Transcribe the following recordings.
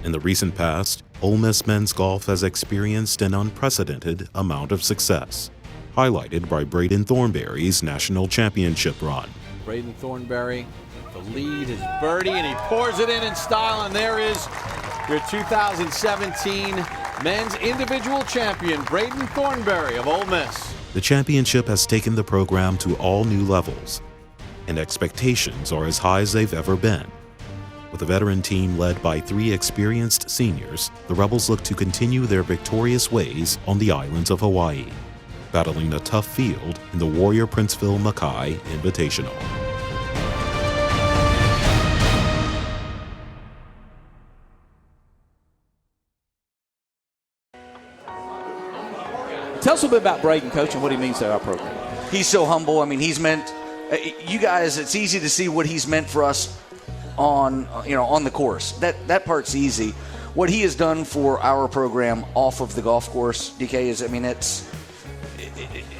In the recent past, Ole Miss men's golf has experienced an unprecedented amount of success, highlighted by Braden Thornberry's national championship run. Braden Thornberry, the lead, his birdie, and he pours it in style, and there is your 2017 men's individual champion, Braden Thornberry of Ole Miss. The championship has taken the program to all new levels, and expectations are as high as they've ever been. With a veteran team led by 3 experienced seniors, the Rebels look to continue their victorious ways on the islands of Hawaii, battling a tough field in the Warrior Princeville Mackay Invitational. Tell us a bit about Braden, Coach, and what he means to our program. He's so humble. I mean, he's meant you guys. It's easy to see what he's meant for us on the course. That part's easy. What he has done for our program off of the golf course, DK, is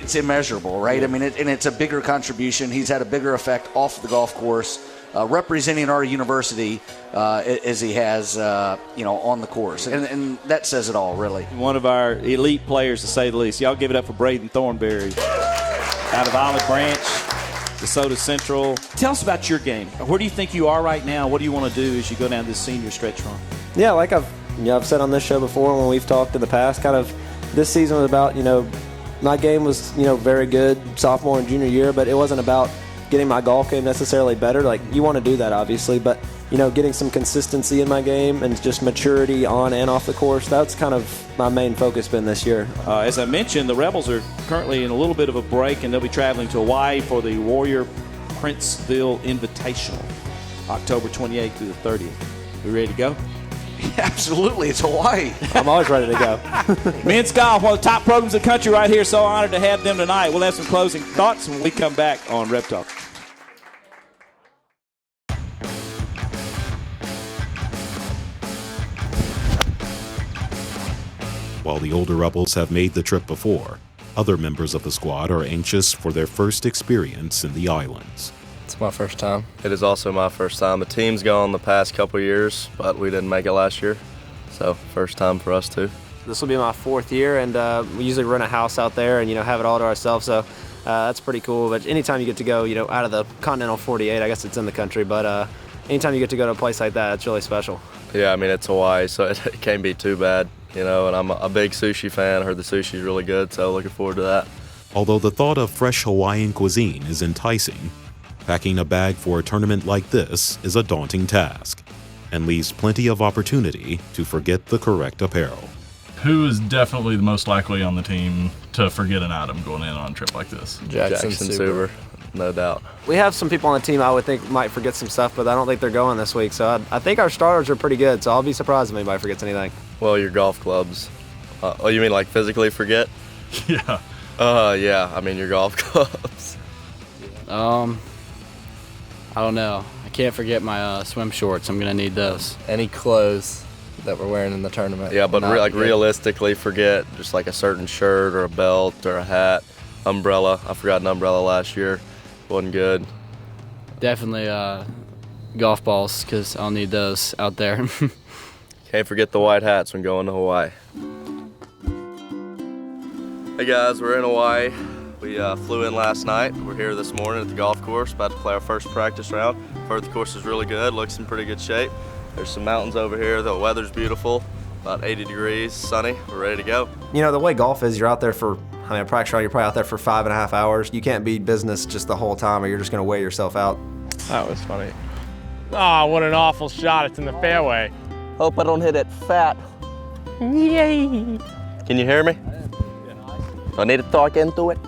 it's immeasurable, right? I mean, and it's a bigger contribution. He's had a bigger effect off the golf course, representing our university as he has, on the course. And that says it all, really. One of our elite players, to say the least. Y'all give it up for Braden Thornberry out of Olive Branch, DeSoto Central. Tell us about your game. Where do you think you are right now? What do you want to do as you go down this senior stretch run? Yeah, like I've said on this show before when we've talked in the past, kind of this season was about, my game was, very good sophomore and junior year, but it wasn't about getting my golf game necessarily better. Like, you want to do that, obviously, but, getting some consistency in my game and just maturity on and off the course, that's kind of my main focus been this year. As I mentioned, the Rebels are currently in a little bit of a break, and they'll be traveling to Hawaii for the Warrior Princeville Invitational, October 28th through the 30th. We ready to go? Absolutely, it's Hawaii. I'm always ready to go. Men's golf, one of the top programs in the country right here. So honored to have them tonight. We'll have some closing thoughts when we come back on Rep Talk. While the older Rebels have made the trip before, other members of the squad are anxious for their first experience in the islands. It's my first time. It is also my first time. The team's gone the past couple years, but we didn't make it last year. So first time for us too. This will be my 4th year, and we usually rent a house out there and have it all to ourselves. So that's pretty cool. But anytime you get to go, out of the continental 48, I guess it's in the country. But anytime you get to go to a place like that, it's really special. Yeah, I mean it's Hawaii, so it can't be too bad. And I'm a big sushi fan. I heard the sushi is really good, so looking forward to that. Although the thought of fresh Hawaiian cuisine is enticing, packing a bag for a tournament like this is a daunting task and leaves plenty of opportunity to forget the correct apparel. Who is definitely the most likely on the team to forget an item going in on a trip like this? Jackson Suber, no doubt. We have some people on the team I would think might forget some stuff, but I don't think they're going this week. So I think our starters are pretty good, so I'll be surprised if anybody forgets anything. Well, your golf clubs. Oh, you mean like physically forget? Yeah. Yeah, I mean your golf clubs. I don't know. I can't forget my swim shorts. I'm going to need those. Any clothes that we're wearing in the tournament. Yeah, but realistically forget just like a certain shirt or a belt or a hat. Umbrella. I forgot an umbrella last year. Wasn't good. Definitely golf balls, because I'll need those out there. Can't forget the white hats when going to Hawaii. Hey guys, we're in Hawaii. We flew in last night. We're here this morning at the golf course, about to play our first practice round. Heard the course is really good, looks in pretty good shape. There's some mountains over here, the weather's beautiful, about 80 degrees, sunny, we're ready to go. The way golf is, you're out there for, a practice round, you're probably out there for 5.5 hours. You can't be business just the whole time or you're just gonna weigh yourself out. That was funny. Oh, what an awful shot, it's in the fairway. Hope I don't hit it fat. Yay! Can you hear me? Do I need to talk into it?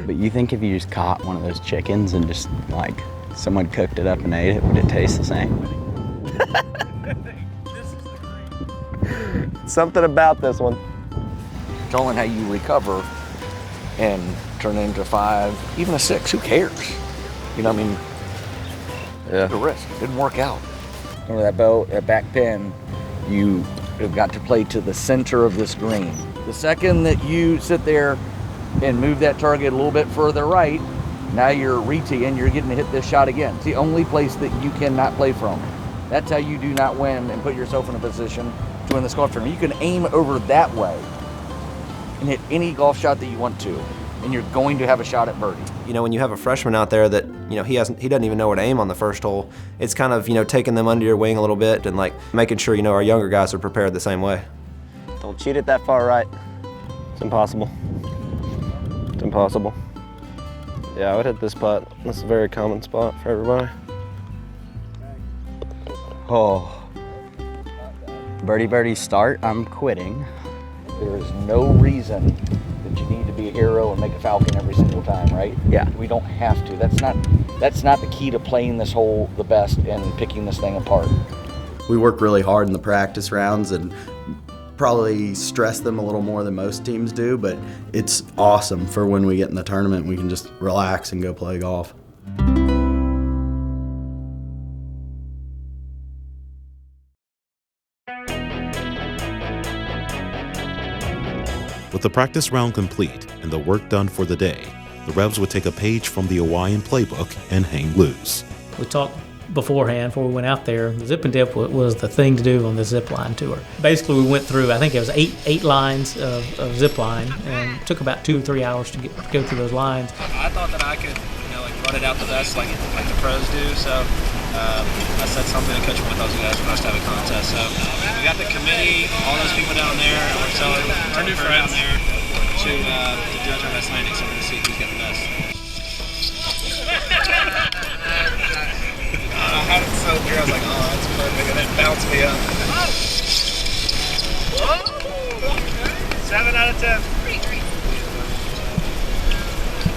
But you think if you just caught one of those chickens and just someone cooked it up and ate it, would it taste the same? Something about this one. It's all in how you recover and turn it into 5, even a 6. Who cares? Yeah. The risk. Didn't work out. Remember that back pin, you have got to play to the center of this green. The second that you sit there and move that target a little bit further right, Now you're re-teeing, you're getting to hit this shot again. It's the only place that you cannot play from. That's how you do not win and put yourself in a position to win this golf tournament. You can aim over that way and hit any golf shot that you want to, and you're going to have a shot at birdie. You know, when you have a freshman out there that, you know, he doesn't even know where to aim on the first hole, it's kind of, you know, taking them under your wing a little bit and like making sure, you know, our younger guys are prepared the same way. Don't cheat it that far right. It's impossible. It's impossible. Yeah, I would hit this putt. This is a very common spot for everybody. Oh. Birdie start, I'm quitting. There is no reason that you need to be a hero and make a falcon every single time, right? Yeah. We don't have to. That's not the key to playing this hole the best and picking this thing apart. We work really hard in the practice rounds and probably stress them a little more than most teams do, but it's awesome for when we get in the tournament. We can just relax and go play golf. With the practice round complete and the work done for the day, the Revs would take a page from the Hawaiian playbook and hang loose. We talked beforehand, before we went out there. The zip and dip was the thing to do on the zip line tour. Basically, we went through, I think it was eight lines of zip line, and it took about 2 or 3 hours to go through those lines. I thought that I could, run it out the best like the pros do. So I said something to Coach with those guys when I started the contest. So we got the committee, all those people down there, and we're telling our new friends down there to judge our best landing. So we're gonna see who's got the best. I had it so here, I was like, oh, that's perfect, and it bounced me up. 7 out of 10.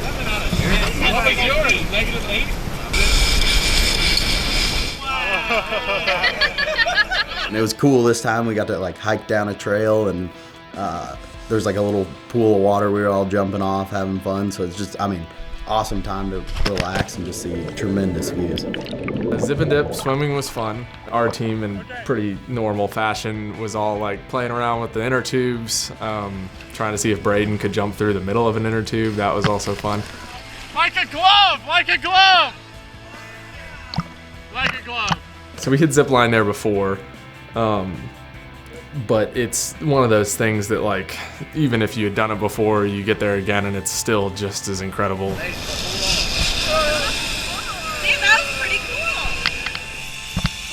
7 out of 10. What was yours? -8? And it was cool this time. We got to like hike down a trail, and there's like a little pool of water. We were all jumping off, having fun. So it's just, awesome time to relax and just see tremendous views. Zip and dip swimming was fun. Our team, in pretty normal fashion, was all like playing around with the inner tubes, trying to see if Braden could jump through the middle of an inner tube. That was also fun. Like a glove! Like a glove! Like a glove! So we had zip line there before, but it's one of those things that, like, even if you had done it before, you get there again and it's still just as incredible. See, that was pretty cool!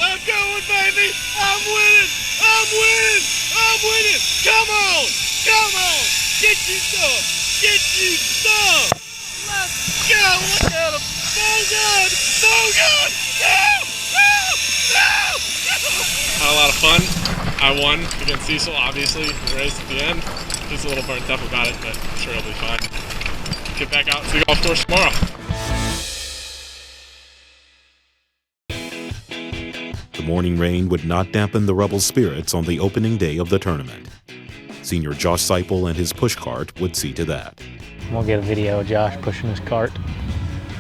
I'm going, baby! I'm winning! I'm winning! I'm winning! Come on! Come on! Get you some! Get you some! Let's go! Look at him! So good! So good! No! No! No! Had a lot of fun. I won against Cecil, obviously, raced at the end. He's a little burnt up about it, but I'm sure he'll be fine. Get back out to the golf course tomorrow. The morning rain would not dampen the Rebels' spirits on the opening day of the tournament. Senior Josh Seipel and his push cart would see to that. We'll get a video of Josh pushing his cart.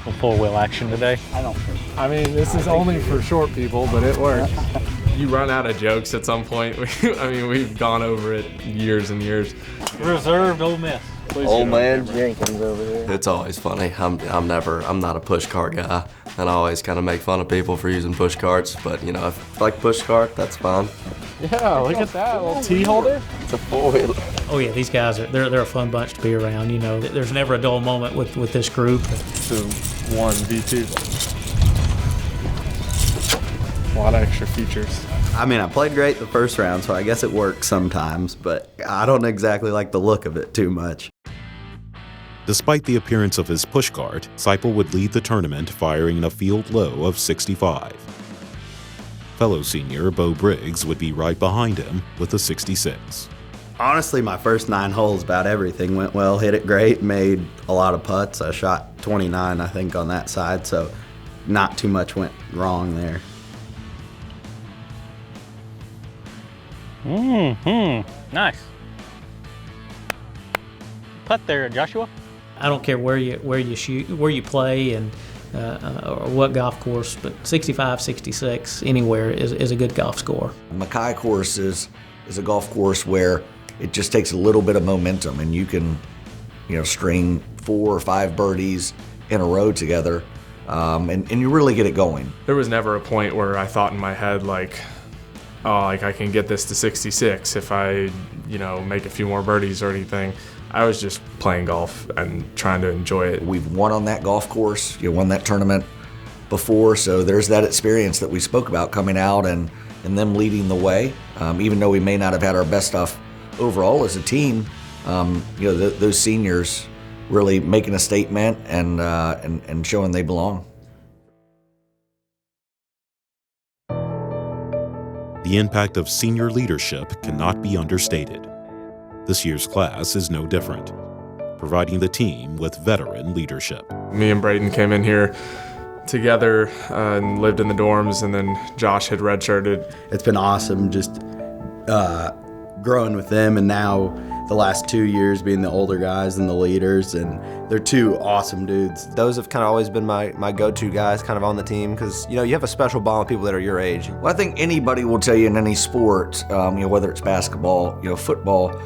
We'll four-wheel action today. I mean, this is only for short people, but it works. You run out of jokes at some point. We've gone over it years and years. Reserved Ole Miss. Old man Jenkins over there. It's always funny. I'm not a push cart guy, and I always kind of make fun of people for using push carts. But if you like push cart, that's fine. Yeah, look at that little tea holder. It's a four-wheeler. Oh yeah, these guys they're a fun bunch to be around. There's never a dull moment with this group. 2-1 V2. A lot of extra features. I played great the first round, so I guess it works sometimes, but I don't exactly like the look of it too much. Despite the appearance of his push cart, Seipel would lead the tournament firing a field low of 65. Fellow senior Bo Briggs would be right behind him with a 66. Honestly, my first 9 holes, about everything went well. Hit it great, made a lot of putts. I shot 29, I think, on that side, so not too much went wrong there. Nice. Putt there, Joshua. I don't care where you shoot, where you play, and or what golf course, but 65, 66, anywhere is a good golf score. Mackay course is a golf course where it just takes a little bit of momentum, and you can, string 4 or 5 birdies in a row together, and you really get it going. There was never a point where I thought in my head like, oh, like I can get this to 66 if I, make a few more birdies or anything. I was just playing golf and trying to enjoy it. We've won on that golf course, won that tournament before, so there's that experience that we spoke about coming out and them leading the way. Even though we may not have had our best stuff overall as a team, those seniors really making a statement and showing they belong. The impact of senior leadership cannot be understated. This year's class is no different, providing the team with veteran leadership. Me and Braden came in here together and lived in the dorms, and then Josh had redshirted. It's been awesome just growing with them, and now the last 2 years being the older guys and the leaders, and they're two awesome dudes. Those have kind of always been my go-to guys kind of on the team because, you have a special bond with people that are your age. Well, I think anybody will tell you in any sport, whether it's basketball, football,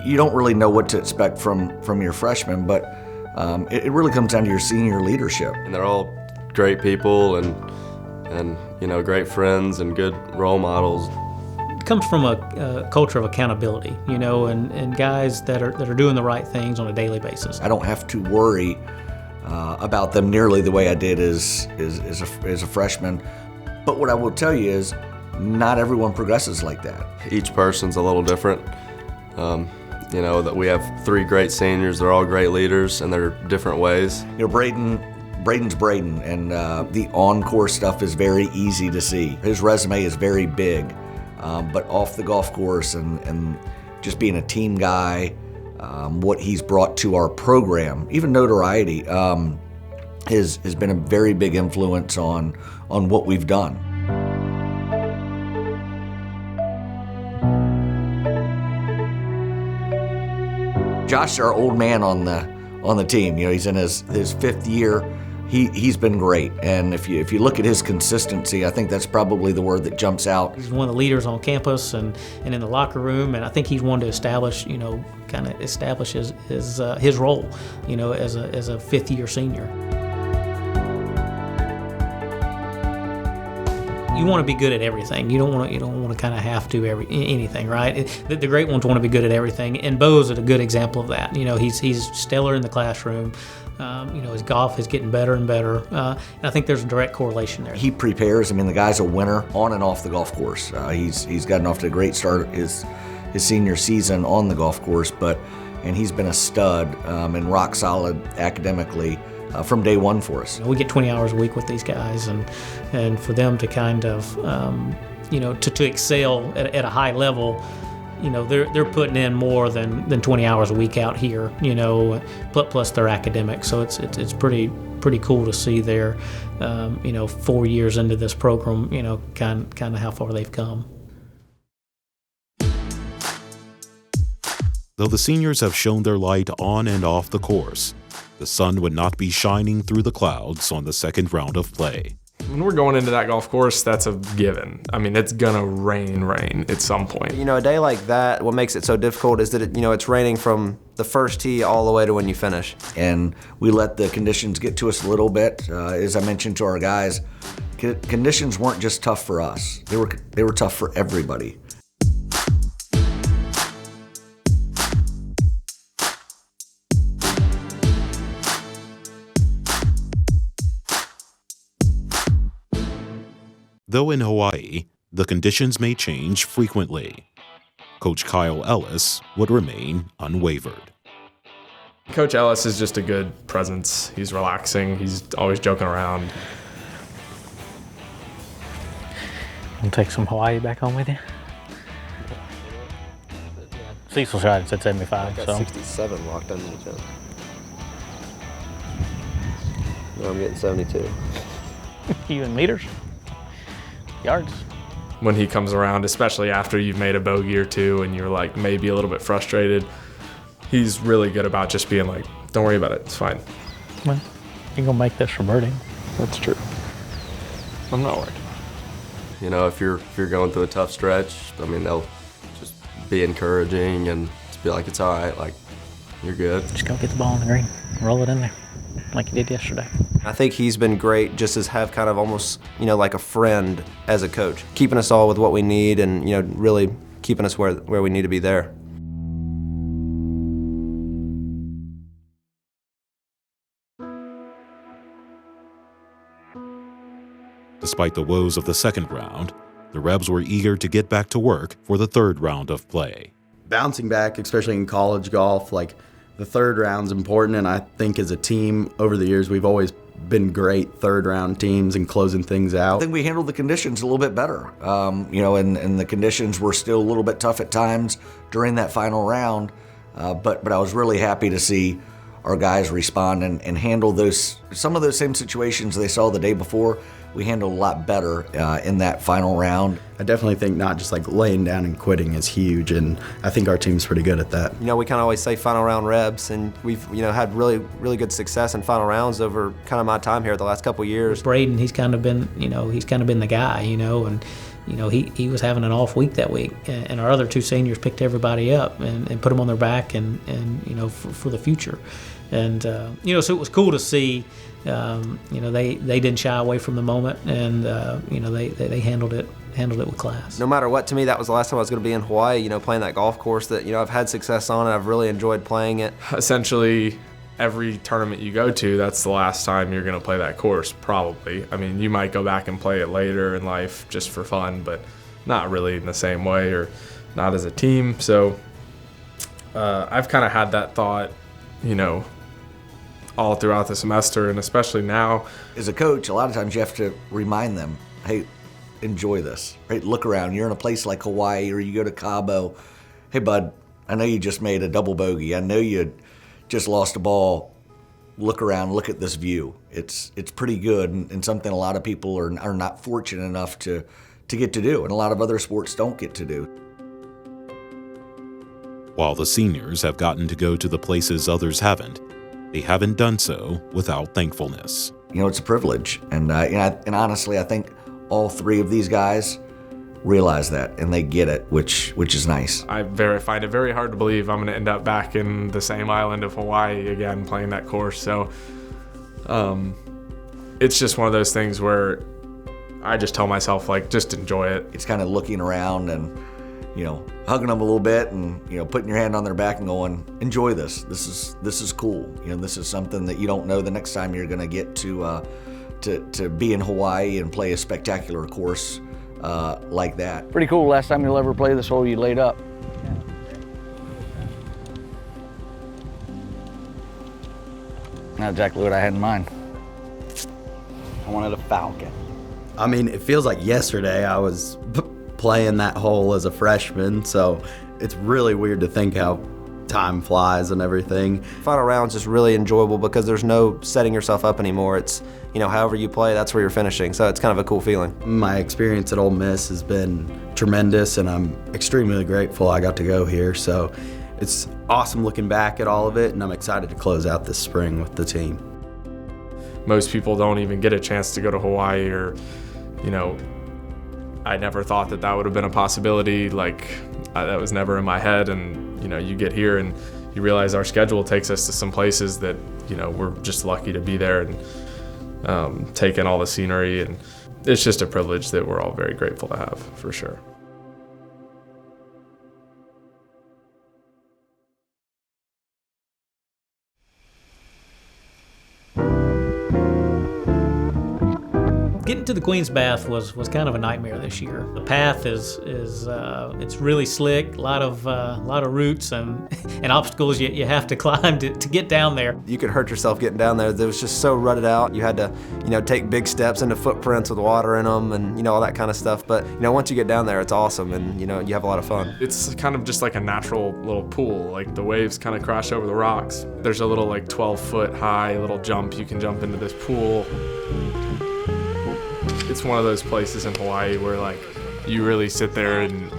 you don't really know what to expect from your freshmen, but it really comes down to your senior leadership. And they're all great people and great friends and good role models. It comes from a culture of accountability, and guys that are doing the right things on a daily basis. I don't have to worry about them nearly the way I did as a freshman. But what I will tell you is not everyone progresses like that. Each person's a little different. That we have 3 great seniors. They're all great leaders, and they're different ways. Braden's Braden, and the on-course stuff is very easy to see. His resume is very big, but off the golf course and just being a team guy, what he's brought to our program, even notoriety, has been a very big influence on what we've done. Josh, our old man on the team, he's in his 5th year. He's been great, and if you look at his consistency, I think that's probably the word that jumps out. He's one of the leaders on campus and in the locker room, and I think he's one to establish, his role, as a 5th-year senior. You want to be good at everything. You don't want to kind of have to anything, right? The great ones want to be good at everything, and Bo's a good example of that. He's stellar in the classroom. His golf is getting better and better, and I think there's a direct correlation there. He prepares. The guy's a winner on and off the golf course. He's gotten off to a great start his senior season on the golf course, and he's been a stud and rock solid academically. From day one for us. We get 20 hours a week with these guys, and for them to kind of, to excel at a high level, they're putting in more than 20 hours a week out here, plus their academics. So it's pretty cool to see their, 4 years into this program, kind of how far they've come. Though the seniors have shown their light on and off the course, the sun would not be shining through the clouds on the second round of play. When we're going into that golf course, that's a given. It's gonna rain at some point. A day like that, what makes it so difficult is that it's raining from the first tee all the way to when you finish. And we let the conditions get to us a little bit. As I mentioned to our guys, conditions weren't just tough for us. They were tough for everybody. Though in Hawaii, the conditions may change frequently, Coach Kyle Ellis would remain unwavered. Coach Ellis is just a good presence. He's relaxing. He's always joking around. We'll take some Hawaii back home with you. Cecil shot it, said 75. I got 67 locked under the chest. No, I'm getting 72. You in meters? Yards. When he comes around, especially after you've made a bogey or two and you're like maybe a little bit frustrated, he's really good about just being like, don't worry about it, it's fine. Well, you're gonna make this for birding. That's true. I'm not worried. If you're going through a tough stretch, they'll just be encouraging and just be like, it's all right, like, you're good. Just go get the ball in the green, roll it in there. like he did yesterday. I think he's been great just as have kind of almost, like a friend as a coach, keeping us all with what we need and, really keeping us where we need to be there. Despite the woes of the second round, the Rebs were eager to get back to work for the third round of play. Bouncing back, especially in college golf, the third round's important, and I think as a team over the years we've always been great third round teams and closing things out. I think we handled the conditions a little bit better, and the conditions were still a little bit tough at times during that final round, but I was really happy to see our guys respond and handle some of those same situations they saw the day before. We handled a lot better in that final round. I definitely think not just laying down and quitting is huge, and I think our team's pretty good at that. We kind of always say final round Rebs, and we've had really, really good success in final rounds over kind of my time here the last couple of years. Braden, he's kind of been the guy, and he was having an off week that week, and our other two seniors picked everybody up and put them on their back and for the future. And so it was cool to see. They didn't shy away from the moment, and they handled it with class. No matter what, to me, that was the last time I was going to be in Hawaii. Playing that golf course that I've had success on, and I've really enjoyed playing it. Essentially, every tournament you go to, that's the last time you're going to play that course, probably. I mean, you might go back and play it later in life just for fun, but not really in the same way or not as a team. So I've kind of had that thought, all throughout the semester, and especially now. As a coach, a lot of times you have to remind them, hey, enjoy this. Right? Look around. You're in a place like Hawaii, or you go to Cabo. Hey, bud, I know you just made a double bogey. I know you just lost a ball. Look around. Look at this view. It's pretty good, and something a lot of people are not fortunate enough to get to do, and a lot of other sports don't get to do. While the seniors have gotten to go to the places others haven't, they haven't done so without thankfulness. It's a privilege, and honestly, I think all three of these guys realize that, and they get it, which is nice. I find it very hard to believe I'm going to end up back in the same island of Hawaii again, playing that course. So, it's just one of those things where I just tell myself, just enjoy it. It's kind of looking around and hugging them a little bit and, putting your hand on their back and going, enjoy this. This is cool. This is something that you don't know the next time you're going to get to be in Hawaii and play a spectacular course like that. Pretty cool. Last time you'll ever play this hole, you laid up. Not exactly what I had in mind. I wanted a Falcon. I mean, it feels like yesterday I was playing that hole as a freshman, so it's really weird to think how time flies and everything. Final round's just really enjoyable because there's no setting yourself up anymore. It's, however you play, that's where you're finishing, so it's kind of a cool feeling. My experience at Ole Miss has been tremendous, and I'm extremely grateful I got to go here, so it's awesome looking back at all of it, and I'm excited to close out this spring with the team. Most people don't even get a chance to go to Hawaii, or, I never thought that would have been a possibility. That was never in my head. And, you get here and you realize our schedule takes us to some places that, we're just lucky to be there and take in all the scenery. And it's just a privilege that we're all very grateful to have, for sure. Getting to the Queen's Bath was kind of a nightmare this year. The path is it's really slick, a lot of roots and obstacles you have to climb to get down there. You could hurt yourself getting down there. It was just so rutted out. You had to take big steps into footprints with water in them and all that kind of stuff. But once you get down there, it's awesome, and you have a lot of fun. It's kind of just like a natural little pool. The waves kind of crash over the rocks. There's a little 12-foot high little jump. You can jump into this pool. It's one of those places in Hawaii where you really sit there and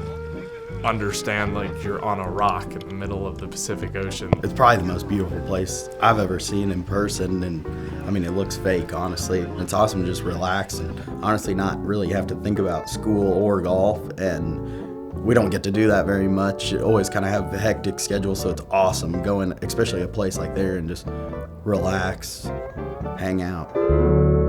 understand you're on a rock in the middle of the Pacific Ocean. It's probably the most beautiful place I've ever seen in person, and I mean, it looks fake, honestly. It's awesome to just relax and honestly not really have to think about school or golf, and we don't get to do that very much. Always kind of have a hectic schedule, so it's awesome going, especially a place like there, and just relax, hang out.